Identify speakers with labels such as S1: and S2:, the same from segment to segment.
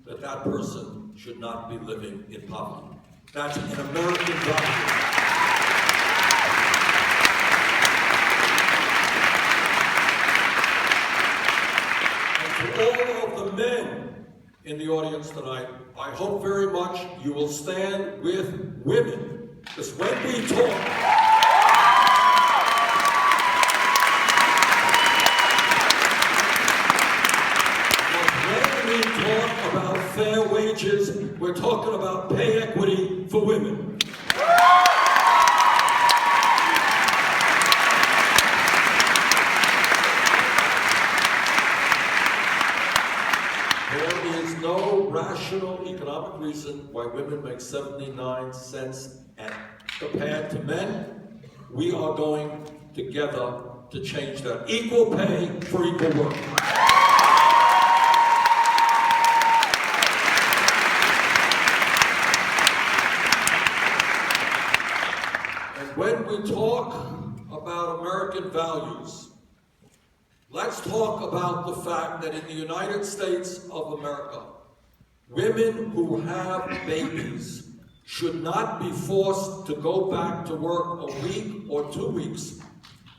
S1: that that person should not be living in poverty. That's an American value. To all of the men in the audience tonight, I hope very much you will stand with women, because when we talk, about fair wages, we're talking about pay equity for women. There is no rational economic reason why women make 79 cents compared to men. We are going together to change that. Equal pay for equal work. When we talk about American values, let's talk about the fact that in the United States of America, women who have babies should not be forced to go back to work a week or 2 weeks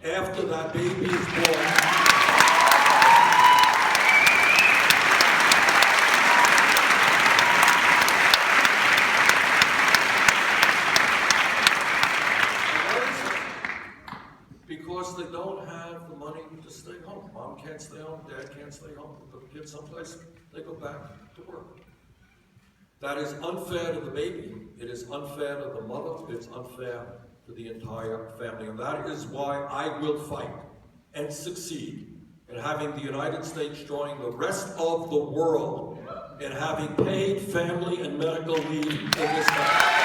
S1: after that baby is born. Because they don't have the money to stay home. Mom can't stay home, dad can't stay home. Put the kids someplace, they go back to work. That is unfair to the baby. It is unfair to the mother. It's unfair to the entire family. And that is why I will fight and succeed in having the United States join the rest of the world in having paid family and medical leave in this country.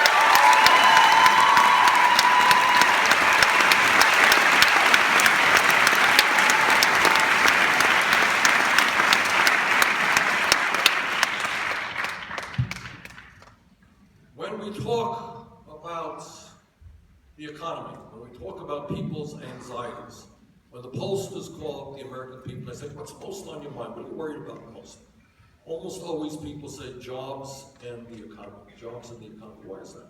S1: When we talk about the economy, when we talk about people's anxieties, when the pollsters call up the American people, they say, what's most on your mind? What are you worried about most? Almost always people say jobs and the economy. Jobs and the economy. Why is that?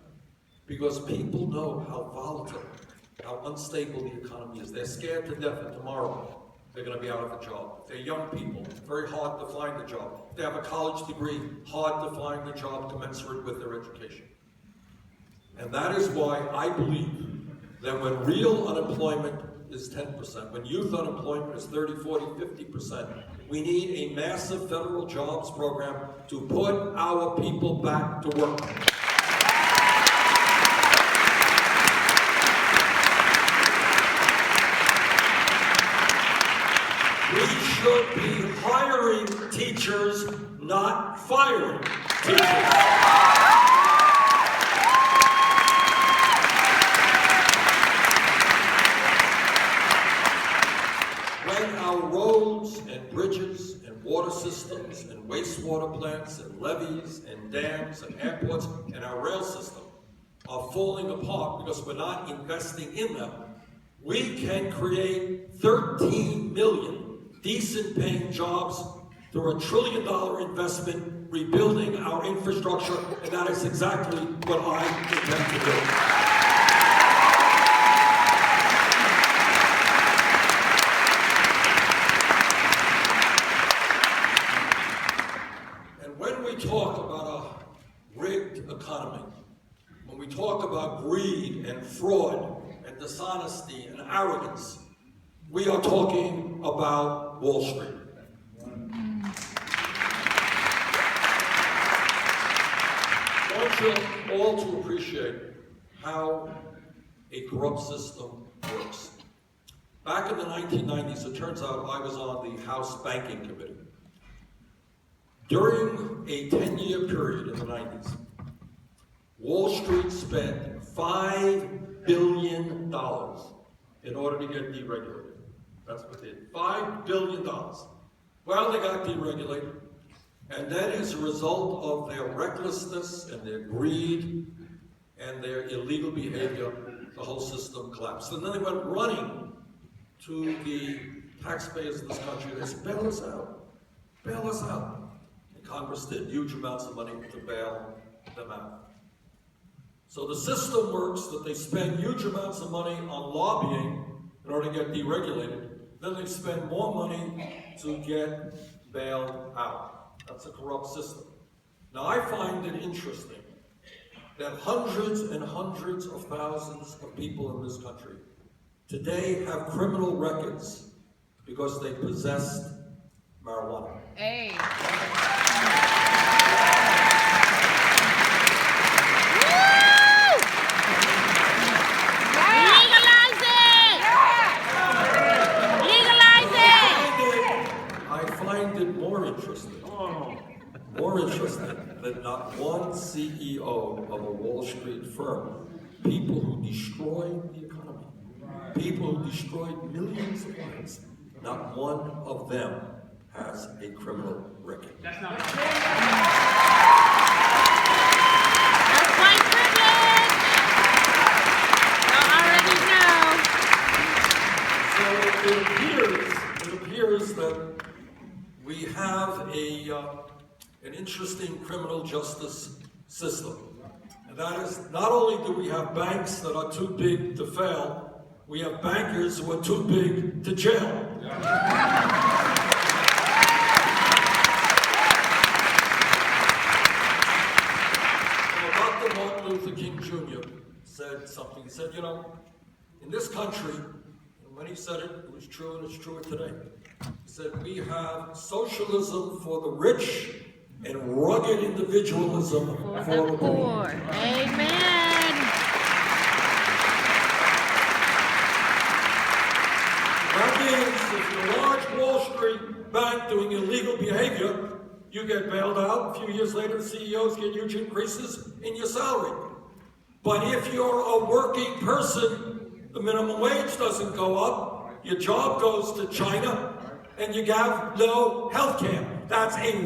S1: Because people know how volatile, how unstable the economy is. They're scared to death that tomorrow they're going to be out of a job. If they're young people, very hard to find a job. If they have a college degree, hard to find a job commensurate with their education. And that is why I believe that when real unemployment is 10%, when youth unemployment is 30, 40, 50%, we need a massive federal jobs program to put our people back to work. We should be hiring teachers, not firing teachers. Roads and bridges and water systems and wastewater plants and levees and dams and airports and our rail system are falling apart because we're not investing in them, we can create 13 million decent paying jobs through $1 trillion investment rebuilding our infrastructure, and that is exactly what I intend to do. Talk about a rigged economy, when we talk about greed and fraud and dishonesty and arrogance, we are talking about Wall Street. I want you all to appreciate how a corrupt system works. Back in the 1990s, it turns out I was on the House Banking Committee. During a 10-year period in the 90s, Wall Street spent $5 billion in order to get deregulated. That's what they did, $5 billion. Well, they got deregulated, and then as a result of their recklessness and their greed and their illegal behavior, the whole system collapsed. And then they went running to the taxpayers of this country. They said, bail us out, bail us out. Congress did huge amounts of money to bail them out. So the system works that they spend huge amounts of money on lobbying in order to get deregulated, then they spend more money to get bailed out. That's a corrupt system. Now I find it interesting that hundreds and hundreds of thousands of people in this country today have criminal records because they possessed marijuana.
S2: Hey.
S3: Legalize it! Legalize it!
S1: I find it more interesting that not one CEO of a Wall Street firm, people who destroyed the economy, people who destroyed millions of lives, not one of them has a criminal record.
S4: That's not
S3: That's white privilege! You already know.
S1: So it appears that we have an interesting criminal justice system. And that is, not only do we have banks that are too big to fail, we have bankers who are too big to jail. Dr. Martin Luther King Jr. said something. He said, you know, in this country, and when he said it, it was true and it's true today. He said, we have socialism for the rich and rugged individualism for the poor.
S3: Amen.
S1: That means if you're a large Wall Street bank doing illegal behavior, you get bailed out. A few years later, CEOs get huge increases in your salary. But if you're a working person, the minimum wage doesn't go up, your job goes to China, and you have no health care. That's a